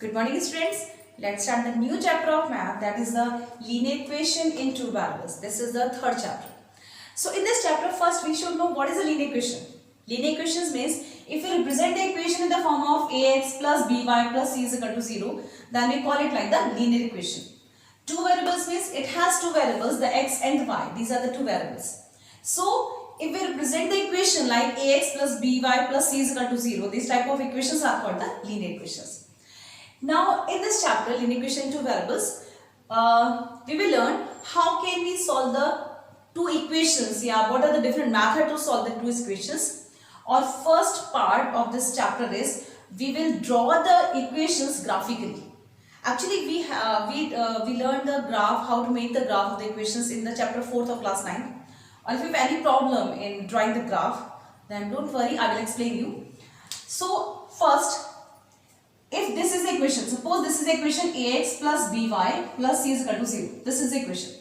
Good morning, students. Let's start the new chapter of math, that is the linear equation in two variables. This is the third chapter. So in this chapter, first we should know what is a linear equation. Linear equations means if we represent the equation in the form of ax plus by plus c is equal to 0, then we call it like the linear equation. Two variables means it has two variables, the x and the y. These are the two variables. So if we represent the equation like ax plus by plus c is equal to 0, these type of equations are called the linear equations. Now in this chapter, linear equation two variables, we will learn how can we solve the two equations. Yeah, what are the different methods to solve the two equations. Our first part of this chapter is we will draw the equations graphically. Actually, we learned the graph, how to make the graph of the equations in the chapter 4th of class 9. Or if you have any problem in drawing the graph, then don't worry, I will explain you. So first, if this is the equation, suppose this is the equation ax plus by plus c is equal to 0. This is the equation.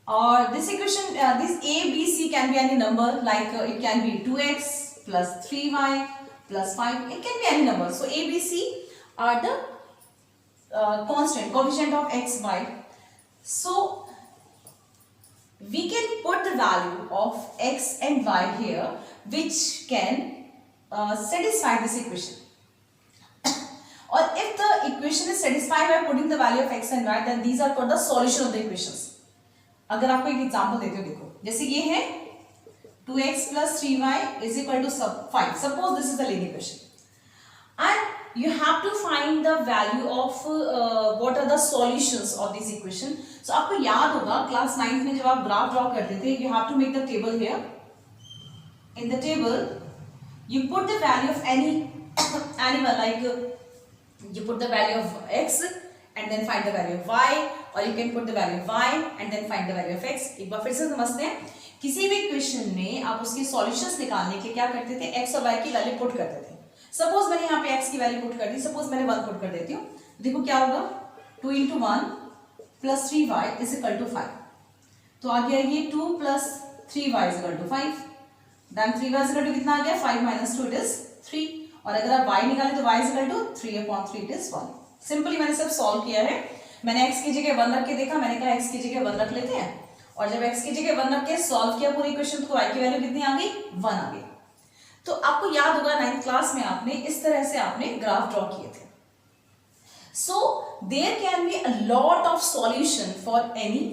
Or this equation, this a, b, c can be any number, like it can be 2x plus 3y plus 5. It can be any number. So a, b, c are the constant, coefficient of x, y. So we can put the value of x and y here, which can satisfy this equation. Or if the equation is satisfied by putting the value of x and y, then these are called the solution of the equations. अगर आपको एक example देते हो, देखो जैसे ये है 2x plus 3y is equal to 5. Suppose this is the linear equation, and you have to find the value of what are the solutions of this equation. So आपको याद होगा क्लास 9th में जब आप ग्राफ ड्रॉ करते थे, you have to make the table here. In the table, you put the value of any animal, like you put the value of x and then find the value of y, or you can put the value of y and then find the value of x. एक बार फिर से समझते हैं, किसी भी equation में आप उसके सॉल्यूशंस निकालने के क्या करते थे, x और y की वैल्यू पुट करते थे. सपोज मैंने यहाँ पे x की वैल्यू पुट कर दी, सपोज मैंने 1 पुट कर देती हूँ, देखो क्या होगा, 2 into 1 plus 3y is equal to 5. तो आ गया ये 2 plus 3y is equal to 5. then 3y is equal to कितना आ गया, 5 minus 2 it is 3. और अगर आप y निकाले तो y is equal to 3/3 it is 1. Simply मैंने सब सॉल्व किया है. मैंने x की जगह 1 रख के देखा, मैंने कहा x की जगह 1 रख लेते हैं, और जब x की जगह 1 रख के सॉल्व किया पूरी इक्वेशन, तो y की वैल्यू कितनी आ गई, 1 आ गई. तो आपको याद होगा 9th क्लास में आपने इस तरह से आपने ग्राफ ड्रॉ किए थे. So there can be a lot of solution for any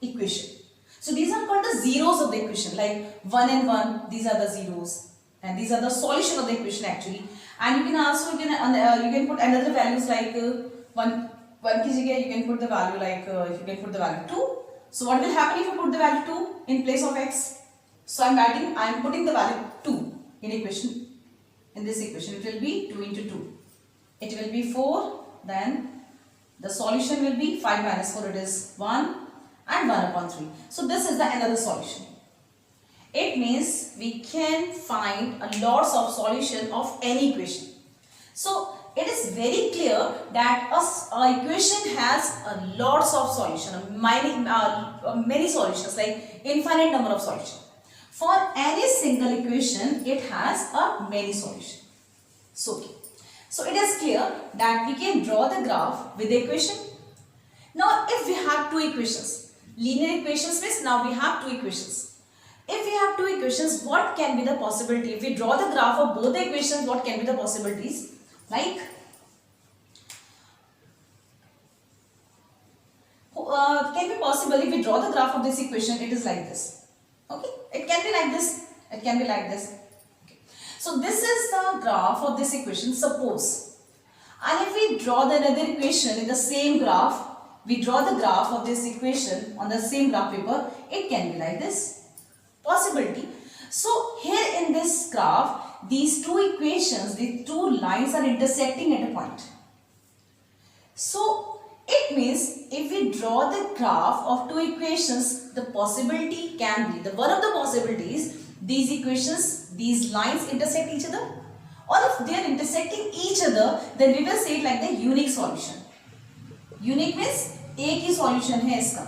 equation. So these are called the zeros of the equation, like 1 and 1, these are the zeros, and these are the solution of the equation actually. And you can also you can put another values like 1 की जगह you can put the value like you can put the value 2. So what will happen if you put the value 2 in place of x? So I am putting the value 2 in equation. In this equation it will be 2 into 2. It will be 4. Then the solution will be 5 minus 4, it is 1. And 1/3. So this is the another solution. It means we can find a lots of solution of any equation. So it is very clear that a equation has a lots of solution, many solutions, like infinite number of solutions. For any single equation, it has a many solution. So it is clear that we can draw the graph with the equation. Now if we have two equations, linear equations means now we have two equations. If we have two equations, what can be the possibility? If we draw the graph of both the equations, what can be the possibilities? Like, can be possible if we draw the graph of this equation, it is like this. Okay, it can be like this, it can be like this. Okay. So this is the graph of this equation, suppose. And if we draw the another equation in the same graph, we draw the graph of this equation on the same graph paper, it can be like this. Possibility. So here in this graph, these two equations, these two lines are intersecting at a point. So it means if we draw the graph of two equations, the possibility can be, one of the possibilities, these equations, these lines intersect each other, or if they are intersecting each other, then we will say it like the unique solution. Unique means एक ही solution है इसका,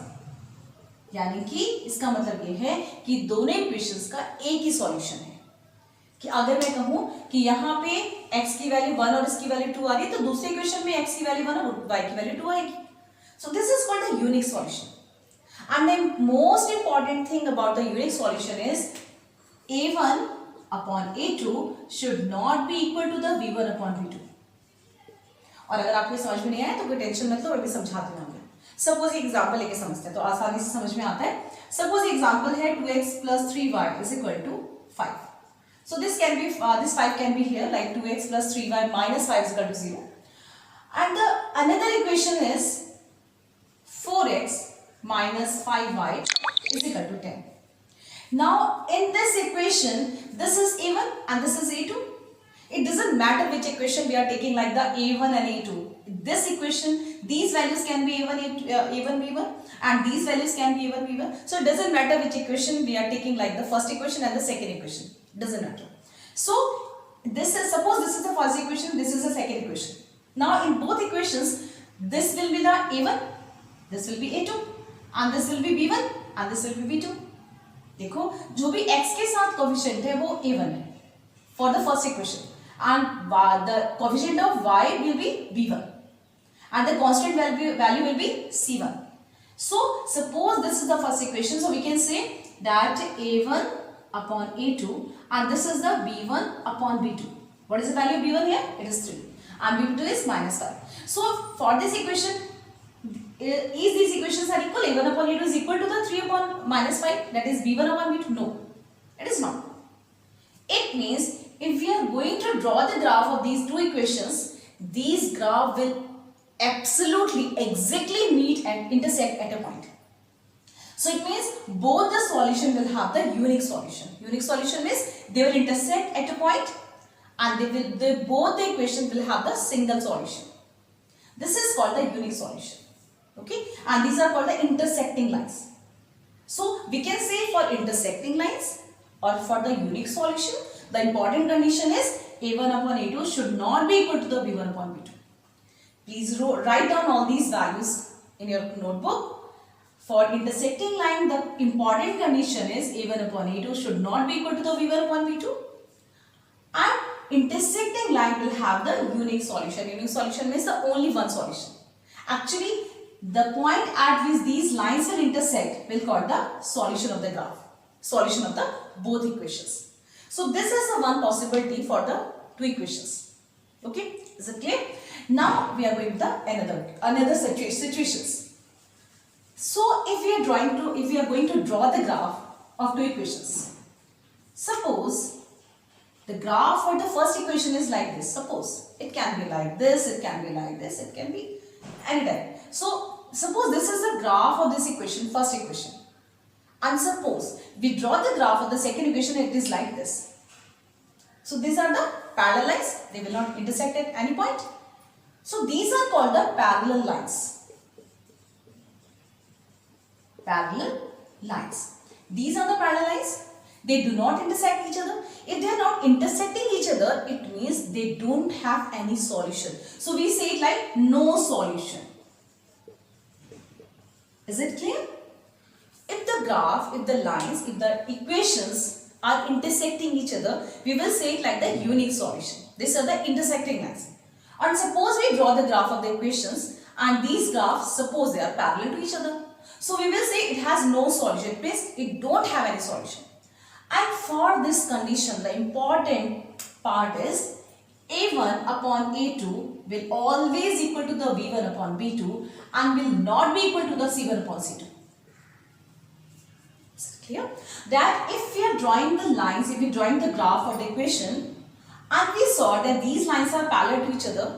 यानी कि इसका मतलब ये है कि दोनों इक्वेशंस का एक ही सॉल्यूशन है. कि अगर मैं कहूं कि यहाँ पे x की वैल्यू 1 और इसकी वैल्यू 2 आ रही है, तो दूसरे इक्वेशन में x की वैल्यू 1 और y की वैल्यू 2 आएगी. So this is called the unique solution. And the most important thing about the unique solution is a1 upon a2 should not be equal to the v1 upon v2. और अगर आपको समझ में नहीं आया तो कोई टेंशन मत लो, मैं भी समझाती हूँ. सपोज एग्जांपल लेके समझते हैं तो आसानी से समझ में आता है. सपोज एग्जांपल है 2x plus 3y is equal to 5. So this can be this 5 can be here like 2x plus 3y minus 5 is equal to 0. And the another equation is 4x minus 5y is equal to 10. Now in this equation, this is a1 and this is a2. It doesn't matter which equation we are taking, like the a1 and a2. This equation, these values can be a1, a1, b1, and these values can be a1, b1. So it doesn't matter which equation we are taking, like the first equation and the second equation. It doesn't matter. So this is, suppose this is the first equation, this is the second equation. Now in both equations, this will be the a1, this will be a2, and this will be b1, and this will be b2. देखो जो भी x के साथ coefficient है वो a1 है for the first equation, and the coefficient of y will be b1, and the constant value will be c1. So suppose this is the first equation, so we can say that a1 upon a2, and this is the b1 upon b2. What is the value of b1 here? It is 3, and b2 is minus 5. So for this equation, is these equations are equal? a1 upon a2 is equal to the 3 upon minus 5, that is b1 upon b2? No, it is not. It means if we are going to draw the graph of these two equations, these graph will absolutely exactly meet and intersect at a point. So it means both the solution will have the unique solution. Unique solution means they will intersect at a point, and both the equation will have the single solution. This is called the unique solution. Okay, and these are called the intersecting lines. So we can say for intersecting lines or for the unique solution, the important condition is a1 upon a2 should not be equal to the b1 upon b2. Please write down all these values in your notebook. For intersecting line, the important condition is a1 upon a2 should not be equal to the b1 upon b2. And intersecting line will have the unique solution. Unique solution means the only one solution. Actually, the point at which these lines will intersect will call the solution of the graph, solution of the both equations. So this is the one possibility for the two equations. Okay, is it clear? Now we are going to the another situations. So if we are going to draw the graph of two equations, suppose the graph for the first equation is like this. Suppose it can be like this, it can be like this, it can be any type. So suppose this is the graph of this equation, first equation, and suppose we draw the graph of the second equation, it is like this. So these are the parallel lines, they will not intersect at any point. So these are called the parallel lines. Parallel lines. These are the parallel lines. They do not intersect each other. If they are not intersecting each other, it means they don't have any solution. So we say it like no solution. Is it clear? If the graph, if the lines, if the equations are intersecting each other, we will say it like the unique solution. These are the intersecting lines. And suppose we draw the graph of the equations, and these graphs, suppose they are parallel to each other. So we will say it has no solution. It means it don't have any solution. And for this condition, the important part is a1 upon a2 will always equal to the v1 upon b2 and will not be equal to the c1 upon c2. Is it clear? That if we are drawing the lines, if we are drawing the graph of the equation, and we saw that these lines are parallel to each other,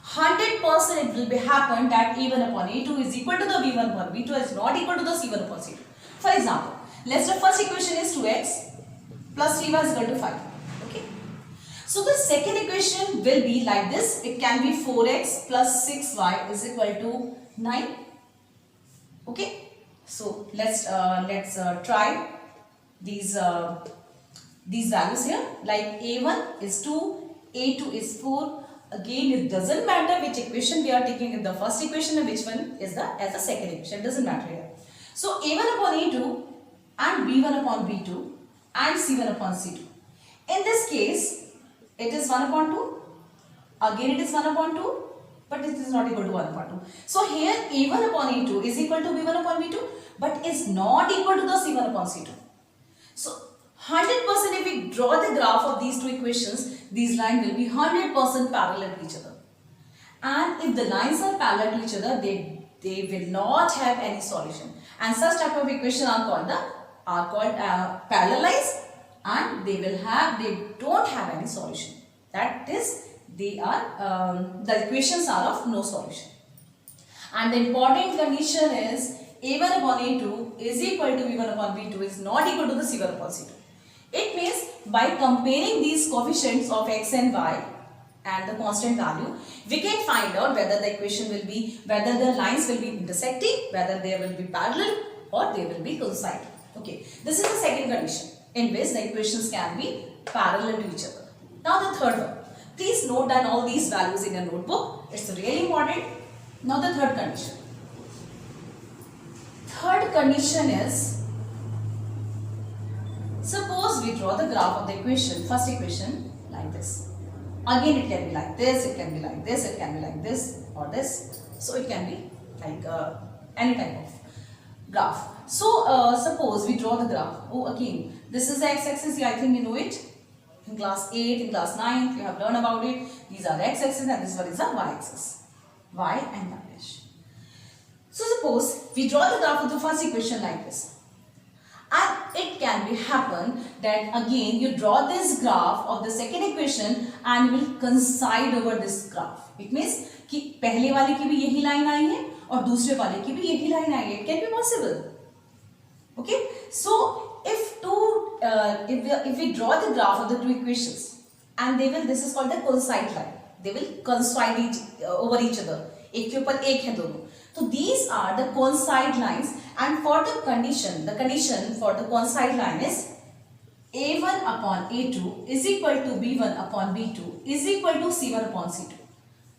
100% it will be happen that a1 upon a2 is equal to the v1 upon v2 is not equal to the c1 upon c2. For example, let's say first equation is 2x plus 3y is equal to 5. Okay. So the second equation will be like this. It can be 4x plus 6y is equal to 9. Okay. So let's try these values here. Like a1 is 2, a2 is 4. Again, it doesn't matter which equation we are taking in the first equation and which one is as the second equation. It doesn't matter here. So a1 upon a2 and b1 upon b2 and c1 upon c2. In this case, it is 1 upon 2. Again it is 1 upon 2, but it is not equal to 1 upon 2. So here A1 upon A2 is equal to B1 upon B2, but is not equal to the C1 upon C2. So 100% if we draw the graph of these two equations, these lines will be 100% parallel to each other. And if the lines are parallel to each other, they will not have any solution. And such type of equation are called parallel lines, and they don't have any solution. That is, the equations are of no solution. And the important condition is A1 upon A2 is equal to B1 upon B2 is not equal to the C1 upon C2. It means by comparing these coefficients of x and y and the constant value, we can find out whether the equation will be, whether the lines will be intersecting, whether they will be parallel or they will be coinciding. Okay, this is the second condition in which the equations can be parallel to each other. Now the third one. Please note down all these values in your notebook. It's really important. Now the third condition. Third condition is, suppose we draw the graph of the equation, first equation like this. Again it can be like this, it can be like this, it can be like this or this. So it can be like any type of graph. So suppose we draw the graph. Oh, again, this is the x-axis, I think you know it. In class 8, in class 9, you have learned about it. These are the x-axis and this one is the y-axis. Y and y dash. So suppose we draw the graph of the first equation like this. And it can be happen that again you draw this graph of the second equation and you will coincide over this graph. It means कि पहले वाले की भी यही line आई है और दूसरे वाले की भी यही लाइन आई है. It can be possible. Okay. So if we draw the graph of the two equations and this is called the coincide line. They will coincide over each other. एक के ऊपर एक है दोनों. So these are the coincide lines, and for the condition for the coincide line is A1 upon A2 is equal to B1 upon B2 is equal to C1 upon C2.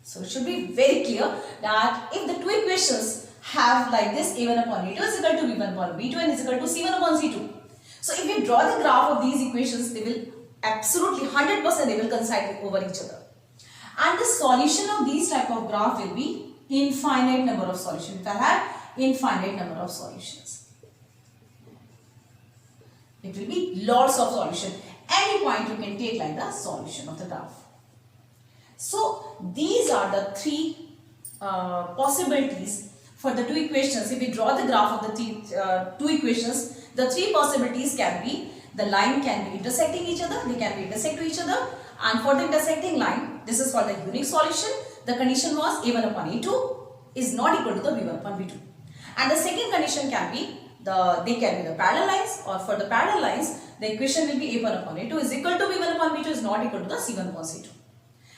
So it should be very clear that if the two equations have like this, A1 upon A2 is equal to B1 upon B2 and is equal to C1 upon C2. So if we draw the graph of these equations, they will absolutely 100% they will coincide over each other. And the solution of these type of graph will be infinite number of solutions. If I have infinite number of solutions, it will be lots of solution. Any point you can take like the solution of the graph. So these are the three possibilities for the two equations. If we draw the graph of the two equations, the three possibilities can be, the line can be intersecting each other, they can be intersect to each other, and for the intersecting line, this is called the unique solution. The condition was A1 upon A2 is not equal to the B1 upon B2. And the second condition can be, they can be the parallel lines, or for the parallel lines, the equation will be A1 upon A2 is equal to B1 upon B2 is not equal to the C1 upon C2.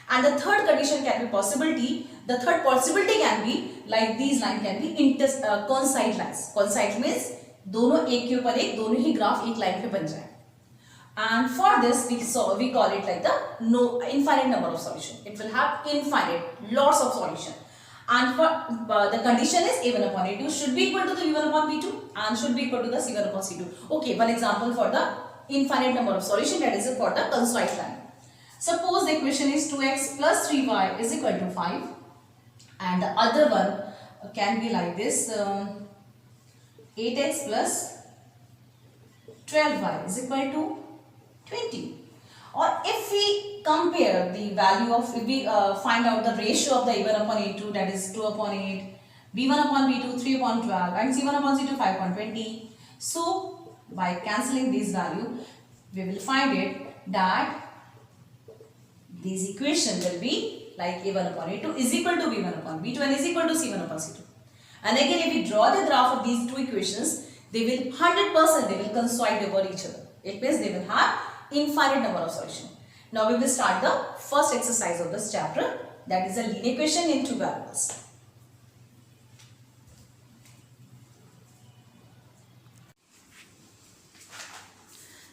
And the third condition can be possibility. The third possibility can be like these lines can be coincide lines. Coincide means दोनों एक के ऊपर एक, दोनों ही graph एक line पे बन जाए. And for this we call it like the infinite number of solution. It will have infinite, lots of solution. And for the condition is A1 upon A2 should be equal to the B1 upon B2 and should be equal to the C1 upon C2. Okay, one example for the infinite number of solution, that is for the coincide line. Suppose the equation is 2x plus 3y is equal to 5, and the other one can be like this, 8x plus 12y is equal to 20. Or if we compare the value of, if we find out the ratio of the A1 upon A2, that is 2 upon 8, B1 upon B2 3 upon 12 and C1 upon C2 5 upon 20. So by cancelling this value, we will find it that this equation will be like A1 upon A2 is equal to B1 upon B2 and is equal to C1 upon C2. And again, if we draw the graph of these two equations, they will 100% they will coincide over each other. It means they will have infinite number of solutions. Now we will start the first exercise of this chapter, that is a linear equation in two variables.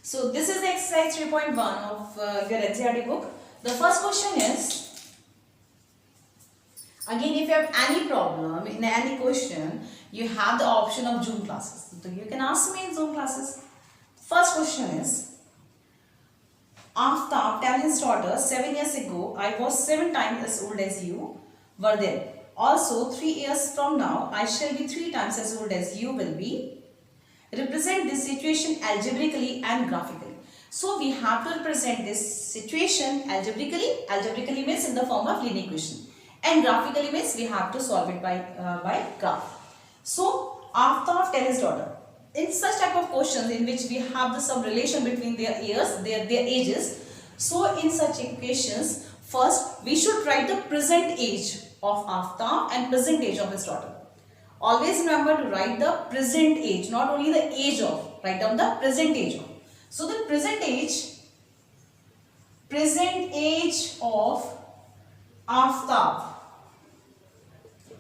So this is the exercise 3.1 of your NCERT book. The first question is, again if you have any problem in any question, you have the option of Zoom classes. So you can ask me in Zoom classes. First question is, Aftab tell his daughter, 7 years ago, I was 7 times as old as you were then. Also, 3 years from now, I shall be 3 times as old as you will be. Represent this situation algebraically and graphically. So, we have to represent this situation algebraically. Algebraically means in the form of linear equation. And graphically means we have to solve it by graph. So, Aftab tell his daughter. In such type of questions in which we have some relation between their years, their ages. So, in such equations, first we should write the present age of Aftab and present age of his daughter. Always remember to write the present age, not only the age of. Write down the present age of. So, the present age of Aftab.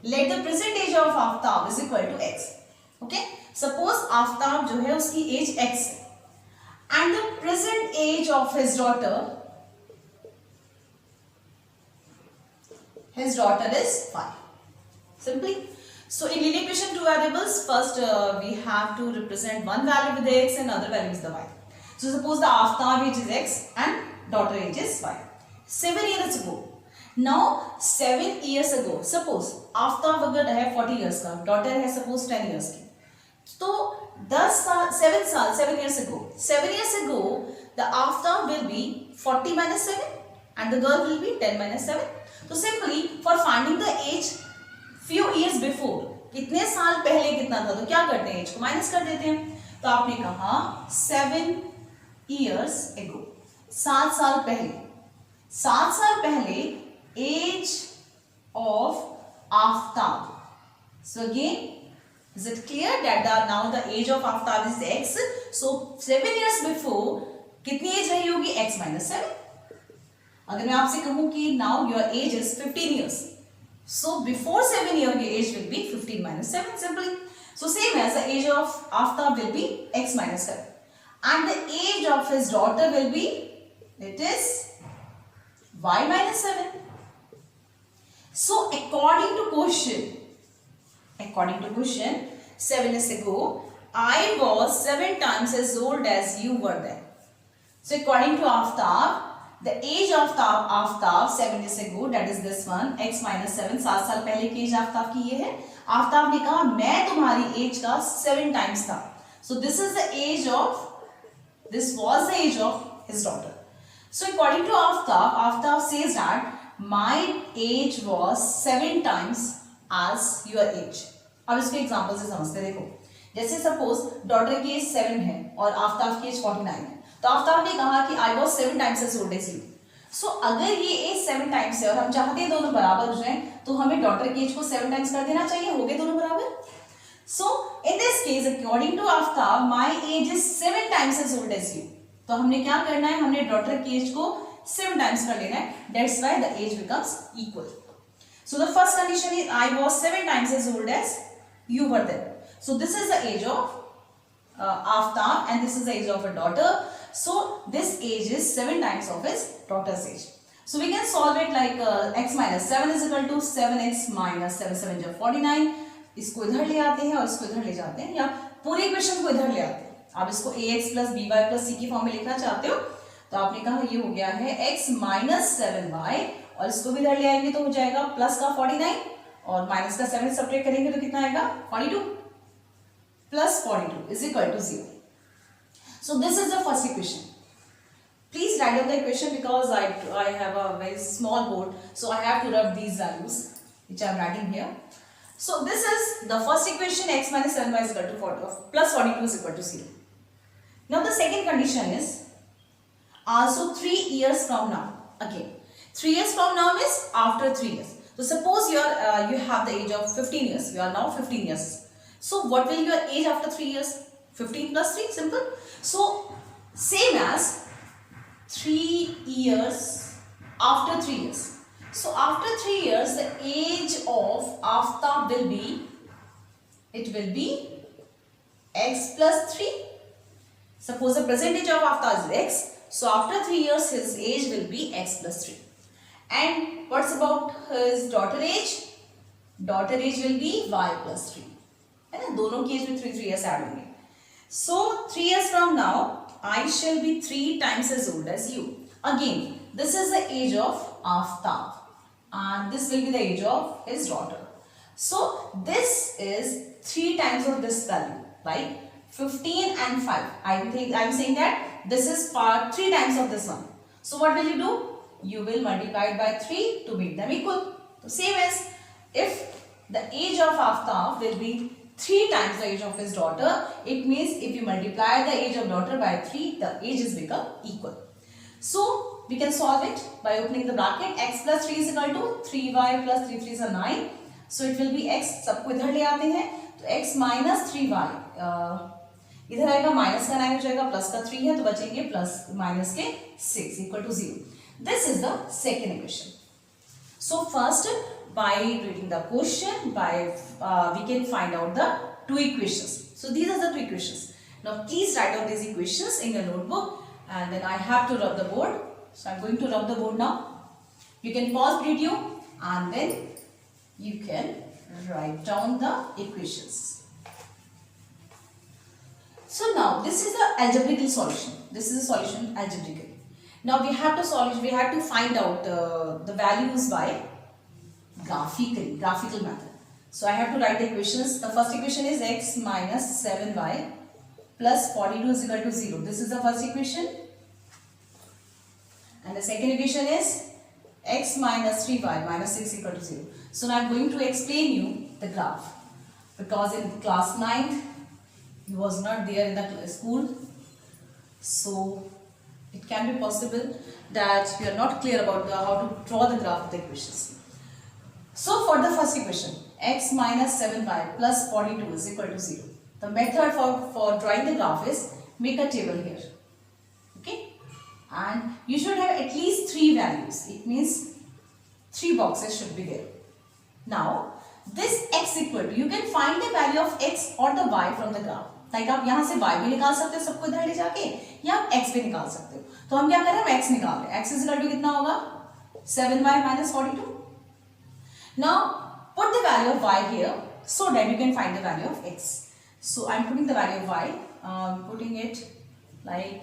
Let the present age of Aftab is equal to x. Okay. Suppose Aftab जो है उसकी as x है and the present age of his daughter is 5. Simply. So in linear equation, two variables. First we have to represent one value with the x and other value is the y. So suppose the Aftab age is x and daughter age is y. 7 years ago. Now 7 years ago, suppose Aftab अगर है 40 years का, daughter है suppose 10 years की. So 7 years ago, the Aftab will be 40 minus 7 and the girl will be 10 minus 7. So simply for finding the age few years before, कितने साल पहले कितना था, तो क्या करते हैं, एज को माइनस कर देते हैं. तो आपने कहा 7 years ago, 7 साल पहले age of Aftab. So again, is it clear that now the age of Aftab is x? So 7 years before कितनी एज रही होगी, x minus 7. अगर मैं आपसे कहूँ कि now your age is 15 years, so before 7 years your age will be 15 minus 7 simply. So same as the age of Aftab will be x minus 7 and the age of his daughter will be, it is y minus 7. So according to question, 7 years ago, I was 7 times as old as you were then. So according to Aftab, the age of Aftab 7 years ago, that is this one, x minus 7, 7 साल पहले की as Aftab की ये है. आफ्ताब ने कहा मैं तुम्हारी एज का 7 टाइम्स था. So this was the age of his daughter. So according to Aftab says that my age was 7 times as your age. अब इसको एग्जांपल से समझते हैं. देखो, जैसे सपोज डॉटर की एज 7 है और आफ्ताब की एज 49 है, तो आफ्ताब ने कहा कि I was 7 times as old as you. So अगर ये एज 7 टाइम्स है और हम चाहते हैं दोनों बराबर हो जाएं, तो हमें डॉटर की एज को 7 टाइम्स कर देना चाहिए. हो गए दोनों बराबर. So in this case according to Aftab my age is 7 times as old as you. तो हमने क्या करना है, हमने डॉटर की एज को 7 टाइम्स कर लेना है. That's why the edge becomes equal. So the first condition is I was 7 times as old as you were then. So this is the age of Aftab and this is the age of her daughter. So this age is 7 times of his daughter's age. So we can solve it like x minus 7 is equal to 7x minus 7 7 is 49. इसको इधर ले आते हैं और इसको इधर ले जाते हैं, या पूरी इक्वेशन को इधर ले आते हैं. आप इसको ax plus by plus c की फॉर्म में लिखना चाहते हो तो आपने कहा ये हो गया है x minus 7y और इसको भी इधर ले आएंगे तो हो जाएगा प्लस का 49 और माइनस का 7 सब्ट्रैक्ट करेंगे तो कितना आएगा 42 plus 42 is equal to 0. So this is the first equation. Please write down the equation because I have a very small board, so I have to rub these values which I am writing here. So this is the first equation, x minus 7y is equal to 40 plus 42 is equal to 0. Now the second condition is also 3 years from now. Again 3 years from now is after 3 years. So suppose you have the age of 15 years. You are now 15 years. So what will your age after 3 years? 15 plus 3, simple. So same as 3 years after 3 years. So after 3 years the age of Aftab will be, it will be x plus 3. Suppose the present age of Aftab is x. So after 3 years his age will be x plus 3. And what's about his daughter age? Daughter age will be y plus 3. है ना, दोनों की as में 3 years add होंगे. So 3 years from now I shall be 3 times as old as you. Again, this is the age of Aftab and this will be the age of his daughter. So this is 3 times of this value, right? 15 and 5. I'm saying that this is 3 times of this one. So what will you do? You will multiply it by 3 to make them equal. So same as if the age of Aftab will be 3 times the age of his daughter, it means if you multiply the age of daughter by 3, the ages become equal. So we can solve it by opening the bracket. X plus 3 is equal to 3y plus 3 3 is 9. So it will be x, सबको इधर ले आते हैं तो x minus 3y, इधर आएगा minus का 9 हो जाएगा, प्लस का 3 है तो बचेंगे प्लस माइनस के 6 equal to 0. This is the second equation. So first by reading the question, we can find out the two equations. So these are the two equations. Now please write down these equations in your notebook and then I have to rub the board. So I'm going to rub the board now. You can pause video and then you can write down the equations. So now this is the algebraical solution. This is a solution algebraically. Now we have to solve. We have to find out the values by graphical method. So I have to write the equations. The first equation is x minus 7y plus 42 is equal to 0. This is the first equation. And the second equation is x minus 3y minus 6 equal to 0. So now I am going to explain you the graph. Because in class 9, he was not there in the school. So it can be possible that you are not clear about how to draw the graph of the equations. So for the first equation, x minus 7y plus 42 is equal to 0. The method for drawing the graph is make a table here. Okay? And you should have at least 3 values. It means 3 boxes should be there. Now, this x equal to, you can find the value of x or the y from the graph. Like आप यहाँ से y भी निकाल सकते हो सबको इधर ले जाके, या आप x भी निकाल सकते हो. तो हम क्या कर रहे हैं? हम x निकाल रहे हैं. x is equal to कितना होगा? 7y minus 42. Now put the value of y here so that you can find the value of x. So I am putting the value of y, putting it like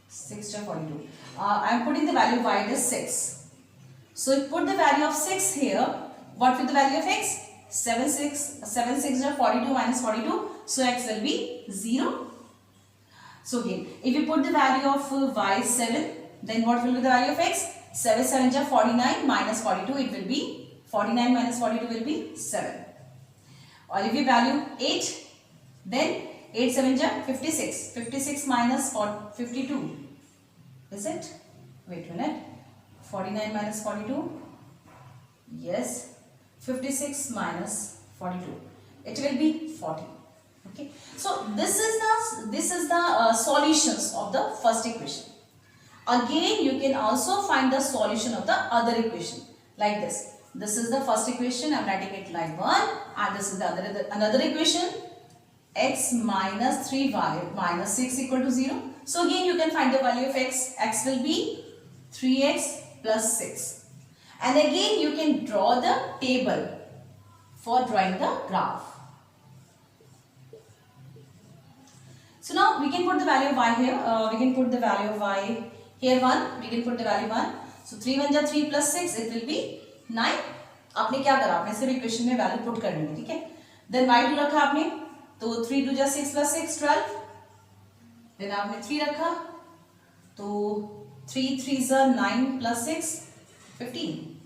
6 to 42. I am putting the value of y as 6. So put the value of 6 here. What will the value of x? 7 6 are 42 minus 42. So x will be 0. So again, if you put the value of y 7, then what will be the value of x? 7 7 are 49 minus 42, it will be 49 minus 42 will be 7. Or if you value 8, then 8 7 are 56. 56 minus 52. Is it? Wait a minute. 49 minus 42. Yes. 56 minus 42. It will be 40. Okay. So this is the solutions of the first equation. Again, you can also find the solution of the other equation like this. This is the first equation. I am writing it like 1, and this is the another equation. X minus 3y minus 6 equal to 0. So again, you can find the value of x. X will be 3x plus 6. And again, you can draw the table for drawing the graph. So now we can put the value of y here. We can put the value of y here 1. We can put the value 1. So 3 1 is 3 plus 6. It will be 9. आपने क्या करा? आपने सिर्फ equation में value put करनी है, ठीक है? देन y2 रखा आपने, तो 3 2 6 plus 6 12. देन आपने 3 रखा, तो 3 3 9 plus 6 15.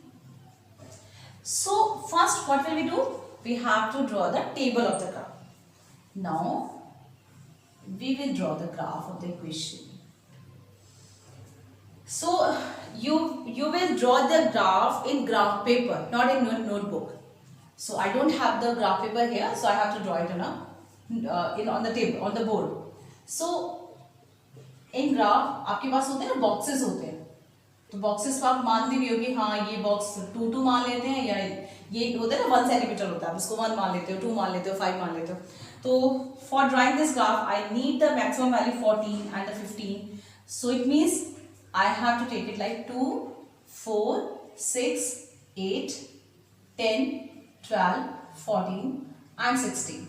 So first what will we do? We have to draw the table of the graph. Now we will draw the graph of the equation. So you will draw the graph in graph paper, not in notebook. So I don't have the graph paper here, so I have to draw it on the table, on the board. So in graph आपके पास होते हैं ना boxes होते हैं, तो boxes को आप मानते भी हो कि हाँ ये box 2 2 मान लेते हैं, या ये होता है ना 1 centimeter होता है, आप इसको 1 मान लेते हो, 2 मान लेते हो, 5 मान लेते हो. तो for drawing this graph I need the maximum value 14 and the 15. So it means I have to take it like 2, 4, 6, 8, 10, 12, 14 and 16.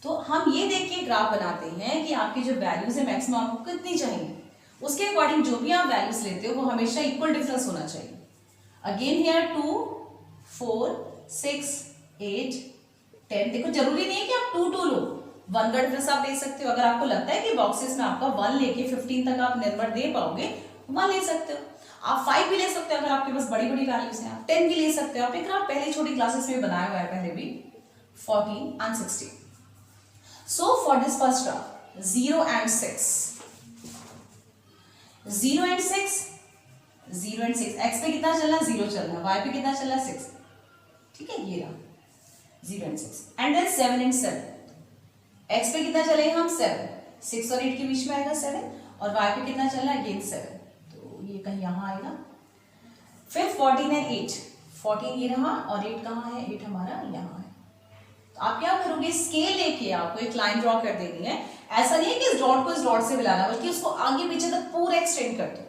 तो हम ये देख के ग्राफ बनाते हैं कि आपकी जो वैल्यूज है मैक्सिमम आपको कितनी चाहिए, उसके अकॉर्डिंग जो भी आप वैल्यूज लेते हो वो हमेशा इक्वल डिफरेंस होना चाहिए। अगेन हियर 2 4 6 8 10, देखो जरूरी नहीं है कि आप 2 2 लो, 1 का डिफरेंस आप ले सकते हो। अगर आपको लगता है कि बॉक्सेस में आपका 1 लेके 15 तक आप नंबर दे पाओगे, 1 ले सकते हो। आप 5 भी ले सकते हो अगर आपके पास बड़ी बड़ी वैल्यूज हैं, आप 10 भी ले सकते हो। आप एक ग्राफ पहले छोटी क्लासेस में बनाया हुआ है पहले भी, 14 and 16। So for this first graph 0 and 6, 0 and 6, 0 and 6, x पे कितना चल रहा है 0 चल रहा है, y पे कितना चल रहा है 6, ठीक है ये रहा 0 and 6। And then 7 and 7, x पे कितना चलेगा हम 7, 6 और 8 के बीच में आएगा 7, और y पे कितना चल रहा है अगेन 7, तो ये कहीं यहाँ आएगा। फिर 14 and 8, 14 ये रहा और 8 कहाँ है, 8 हमारा यहाँ है। तो आप क्या करोगे, स्केल लेके आपको एक लाइन ड्रॉ कर देनी है। ऐसा नहीं है कि इस डॉट को इस डॉट से मिलाना, बल्कि उसको आगे पीछे तक पूरा एक्सटेंड कर दो।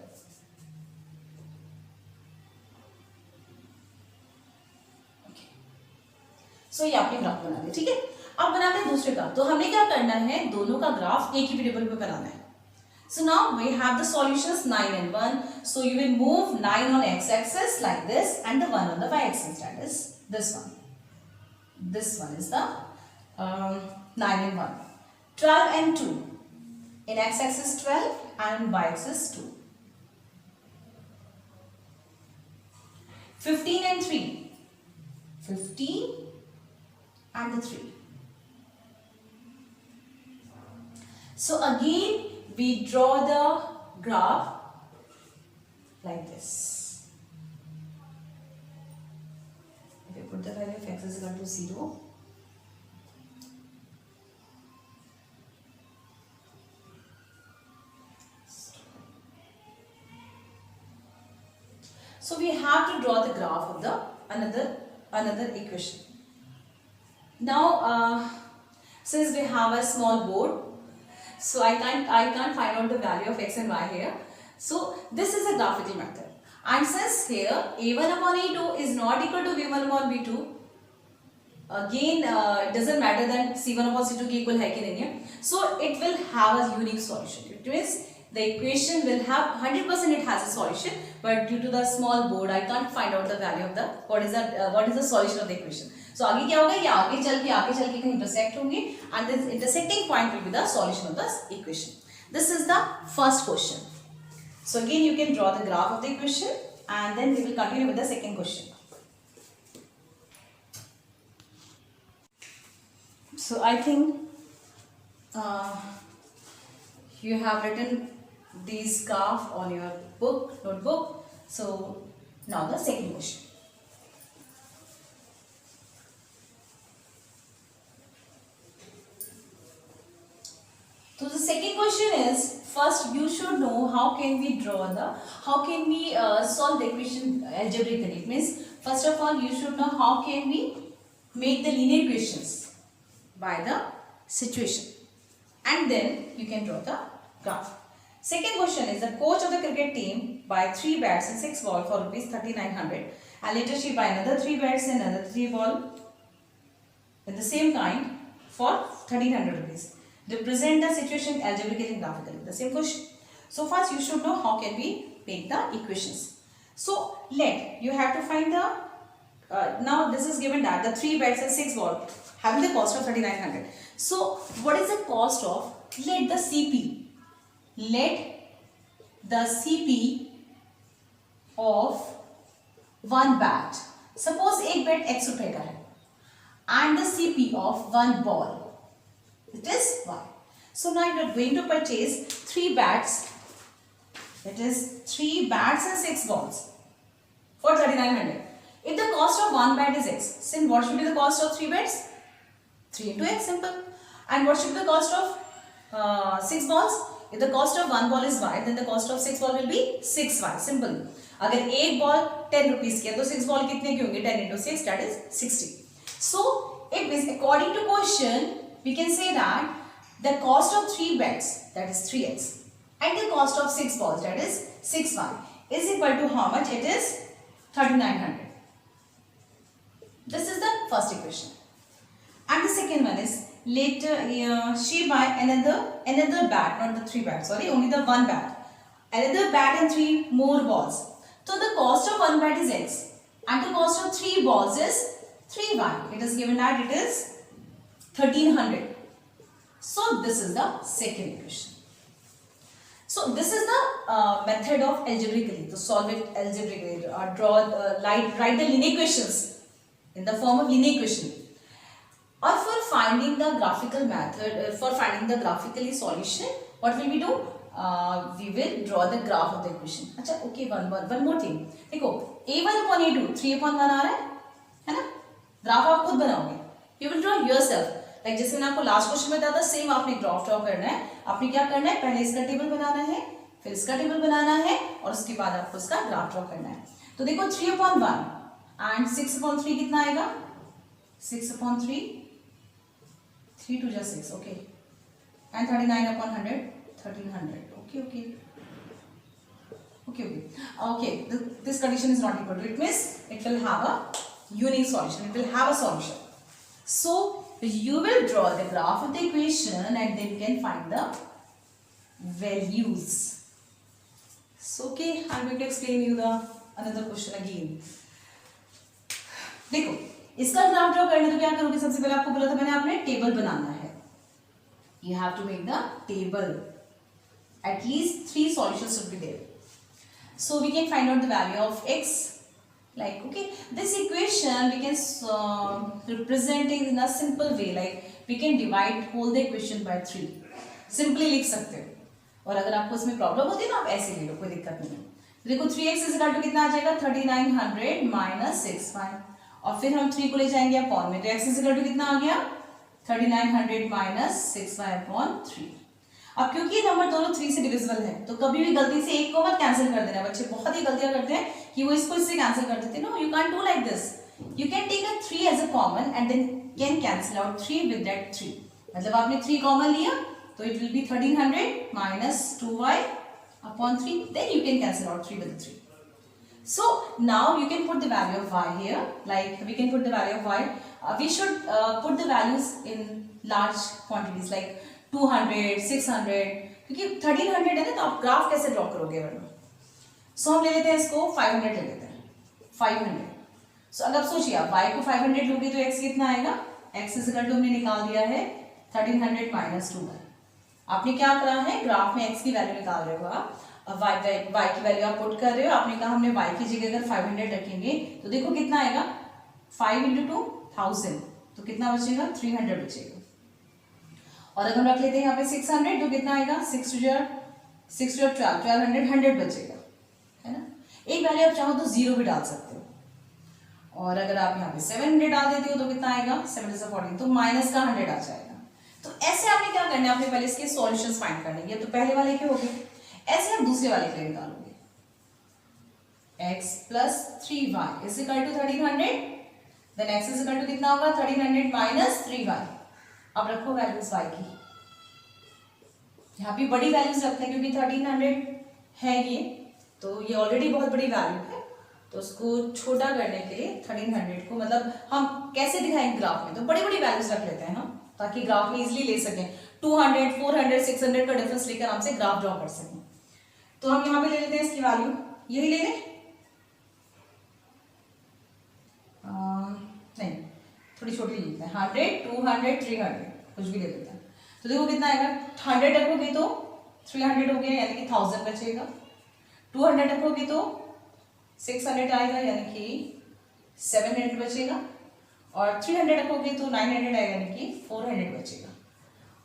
सो ये आपने ग्राफ बना दिया, ठीक है। अब बनाते हैं दूसरे ग्राफ। तो हमें क्या करना है, दोनों का ग्राफ एक ही टेबल पे बनाना है। So now we have the solutions 9 and 1. So you will move 9 on x-axis like this and the 1 on the y-axis, that is this one. This one is the 9 and 1. 12 and 2. In x-axis 12 and y-axis 2. 15 and 3. 15 and the 3. So again we draw the graph like this. If I put the value of x is equal to 0, so we have to draw the graph of the another equation. Now since we have a small board, so I can't find out the value of x and y here. So this is a graphical method, and since here a1 upon a2 is not equal to b1 upon b2, again it doesn't matter that c1 upon c2 की equal है कि नहीं है, so it will have a unique solution. It means the equation will have 100% it has a solution, but due to the small board I can't find out the value of the what is the solution of the equation. So आगे क्या होगा, ये आगे चल के कहीं intersect होंगे, and this intersecting point will be the solution of this equation. This is the first question. So again you can draw the graph of the equation, and then we will continue with the second question. So I think you have written these graph on your notebook. So now the second question. So the second question is, first you should know how can we solve the equation algebraically. It means first of all you should know how can we make the linear equations by the situation, and then you can draw the graph. Second question is, the coach of the cricket team buy 3 bats and 6 balls for rupees 3900, and later she buy another 3 bats and another 3 balls with the same kind for 1300 rupees. Represent the situation algebraically and graphically. The same question. So first you should know how can we make the equations. So you have to find the now this is given that the 3 bats and 6 balls having the cost of 3900. So what is the cost of, let the CP of one bat, suppose एक bat x रुपए का है, and the CP of one ball, it is y. So now you are going to purchase 3 bats, it is 3 bats and 6 balls for 3900. If the cost of one bat is x, then what should be the cost of 3 bats? 3 into x, simple. And what should be the cost of 6 balls? If the cost of one ball is y, then the cost of 6 ball will be 6y, simple. अगर एक ball 10 rupees की है तो 6 ball कितने की होंगे, 10 into 6, that is 60. So it means according to question we can say that the cost of 3 bats, that is 3x, and the cost of 6 balls, that is 6y, is equal to how much? It is 3900. This is the first equation. And the second one is, later she buy another bat, not the 3 bats, sorry, only the one bat, another bat and 3 more balls. So the cost of one bat is x and the cost of 3 balls is 3y. It is given that it is 1300. So this is the second equation. So this is the method of algebraically to solve it algebraically, write the linear equations in the form of linear equation. Or for finding the graphical method, for finding the graphically solution, what will we do? We will draw the graph of the equation. अच्छा, okay, one more thing. देखो, a1 upon a2, 3 upon 1 आ रहा है ना? Graph आप खुद बनाओगे. You will draw yourself. Like जैसे मैंने आपको लास्ट क्वेश्चन में बताया था, सेम आपने ग्राफ ड्रॉ करना है. आपने क्या करना है, पहले इसका टेबल बनाना है, फिर इसका टेबल बनाना है और उसके बाद आपको इसका ग्राफ ड्रॉ करना है. तो देखो 3 upon 1 एंड 6 upon 3 कितना आएगा? 6 upon 3, 3 2 जा 6, okay. And 39 upon 100, 1300, okay. This condition is not equal to, it means it will have a unique solution, it will have a solution. So you will draw the graph of the equation and then you can find the values. So okay, I am going to explain you the another question again. देखो, इसका graph draw करना तो क्या करोगे? सबसे पहले आपको बोला था मैंने, आपने टेबल बनाना है. You have to make the table. At least 3 solutions should be there. So we can find out the value of x. Like, okay, this equation we can represent it in a simple way. Like we can divide whole the equation by 3. Simply लिख सकते हो. और अगर आपको इसमें problem होती है ना, आप ऐसे ले लो, कोई दिक्कत नहीं है. तो देखो 3x इज इक्वल टू कितना आ जाएगा? 3900 माइनस 65. और फिर हम 3 को ले जाएंगे अपॉन में, तो x इज इक्वल टू कितना आ गया? 3900 माइनस 65 अपॉन 3. अब क्योंकि नंबर दोनों 3 से डिविजिबल है, तो कभी भी गलती से एक को मत कैंसिल कर देना. बच्चे बहुत ही गलतियां करते हैं कि वो इसको इससे कैंसिल कर देते हैं. No, you can't do like this. You can take a 3 as a common and then can cancel out 3 with that 3. मतलब आपने 3 कॉमन लिया तो it will be 1300 minus 2y upon 3. Then you can cancel out 3 with 3. So now you can put the value of y here. Like we can put the value of y. We should put the values in large quantities like 200, 600. क्योंकि 1300 है ना, तो आप graph कैसे draw करोगे वरना. सो हम ले लेते हैं इसको 500 ले लेते हैं. 500. सो अगर आप सोचिए, आप y को 500 लोगे तो x कितना आएगा? x इज इक्वल टू हमने निकाल दिया है 1300 माइनस 2y. आपने क्या करा है, ग्राफ में x की वैल्यू निकाल रहे हो आप, y की वैल्यू आप पुट कर रहे हो. आपने कहा हमने y की जगह अगर 500 रखेंगे तो देखो कितना आएगा? 5 into 2 1000, तो कितना बचेगा? 300 बचेगा. और अगर हम रख लेते हैं यहाँ पे 600 तो कितना आएगा? 6 to 1200, 100 बचेगा, है ना. एक वैल्यू आप चाहो तो 0 भी डाल सकते हो. और अगर आप यहाँ पे 700 डाल देते हो तो कितना आएगा? 7 is 14, तो माइनस का 100 आ जाएगा. तो ऐसे आपने क्या करना है, आपने पहले इसके सॉल्यूशंस फाइंड करने हैं. तो पहले वाले के हो गए, ऐसे आप दूसरे वाले के लिए निकालोगे. x plus 3y is equal to 1300. Then x is equal to कितना होगा? 1300 minus 3y. अब रखो वैल्यूज y की. यहाँ पे बड़ी वैल्यूज रखते हैं क्योंकि 1300 है ये, तो ये ऑलरेडी बहुत बड़ी वैल्यू है. तो उसको छोटा करने के लिए 1300 को, मतलब हम कैसे दिखाएंगे ग्राफ में, तो बड़ी बड़ी वैल्यूज रख लेते हैं हम, ताकि ग्राफ में इजिली ले सकें. 200, 400, 600 का डिफरेंस लेकर हमसे ग्राफ ड्रॉ कर सकें. तो हम यहाँ पे ले लेते हैं इसकी वैल्यू, यही ले लें. नहीं, थोड़ी छोटी ले लेते हैं. 100, 200, 300 कुछ भी ले लेते हैं. तो देखो कितना आएगा? 100 रखोगे तो 300 हो गया, यानी कि 1000 बचेगा. 200 रखोगे तो 600 आएगा, यानी कि 700 बचेगा. और 300 रखोगे तो 900 आएगा, यानी कि 400 बचेगा.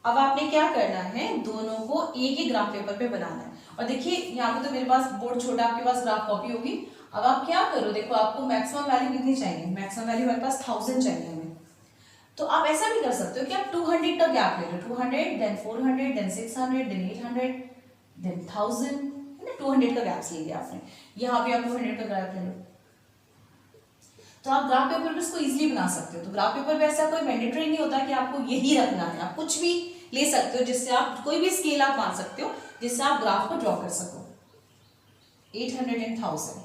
अब आपने क्या करना है, दोनों को एक ही ग्राफ पेपर पे बनाना है. और देखिए यहाँ पे तो मेरे पास बोर्ड छोटा, आपके पास ग्राफ कॉपी होगी. अब आप क्या करो, देखो आपको मैक्सिमम वैल्यू कितनी चाहिए? मैक्सिमम वैल्यू हमारे पास 1000 चाहिए हमें. तो आप ऐसा भी कर सकते हो कि आप 200 का गैप ले लो. 200, देन 400, देन 600, देन 800, देन 1000. 200 का गैप ले लिया आपने. यहाँ पे आप 200 का गैप ले लो. तो आप ग्राफ पेपर पे इसको इजीली बना सकते हो. तो ग्राफ पेपर पे ऐसा कोई मैंडेटरी नहीं होता कि आपको यही रखना है. आप कुछ भी ले सकते हो, जिससे आप कोई भी स्केल आप मान सकते हो, जिससे आप ग्राफ को ड्रॉ कर सको. 800 and 1000.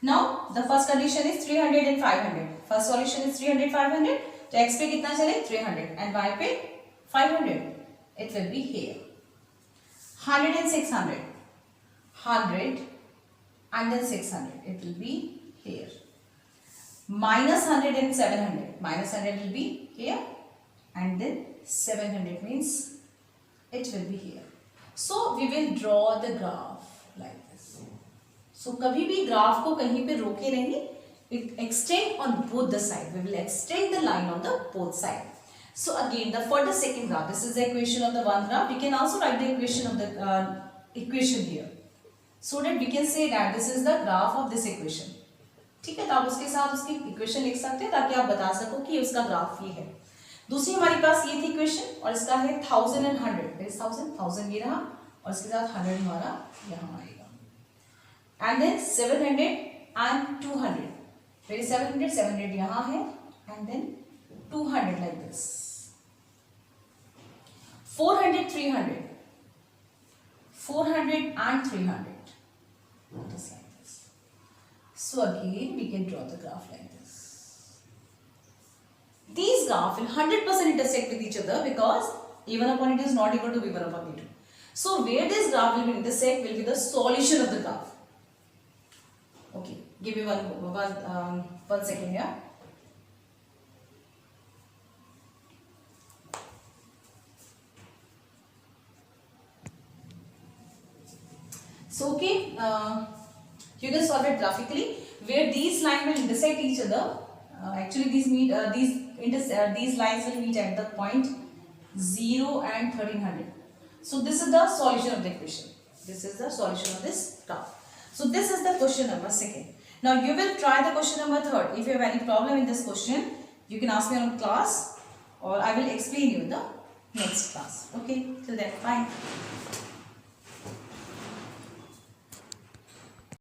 Now the first condition is 300 and 500. First solution is 300, 500. तो x पे कितना चले? 300 and y पे 500. It will be here. 100 and 600. 100 and then 600. It will be here. Minus 100 and 700. Minus 100 will be here. And then 700 means it will be here. So we will draw the graph like this. So कभी भी graph को कहीं पे रोके नहीं. It extend on both the side. We will extend the line on the both side. So again, for the second graph, this is the equation of the one graph. We can also write the equation of the equation here, so that we can say that this is the graph of this equation. ठीक है, तो आप उसके साथ उसकी equation लिख सकते हैं ताकि आप बता सको कि उसका ग्राफ ये है. दूसरी हमारे पास ये थी इक्वेशन और इसका है 1000 and 100. 1000 ये रहा और इसके साथ 100 हमारा यहाँ आएगा. And then 700 and 200. Where is 700? 700 यहाँ है and then 200 like this. 400, 300. 400 and 300. Just like this. So again we can draw the graph like this. These graphs will 100% intersect with each other because a1 upon it is not equal to b1 upon b2. So where this graph will intersect will be the solution of the graph. Okay, give me one second here. So okay, you can solve it graphically where these lines will intersect each other. Actually, these lines will meet at the point 0 and 1300. So this is the solution of the equation. This is the solution of this graph. So this is the question number 2. Now you will try the question number 3. If you have any problem in this question, you can ask me on class or I will explain you in the next class. Okay, till then, bye.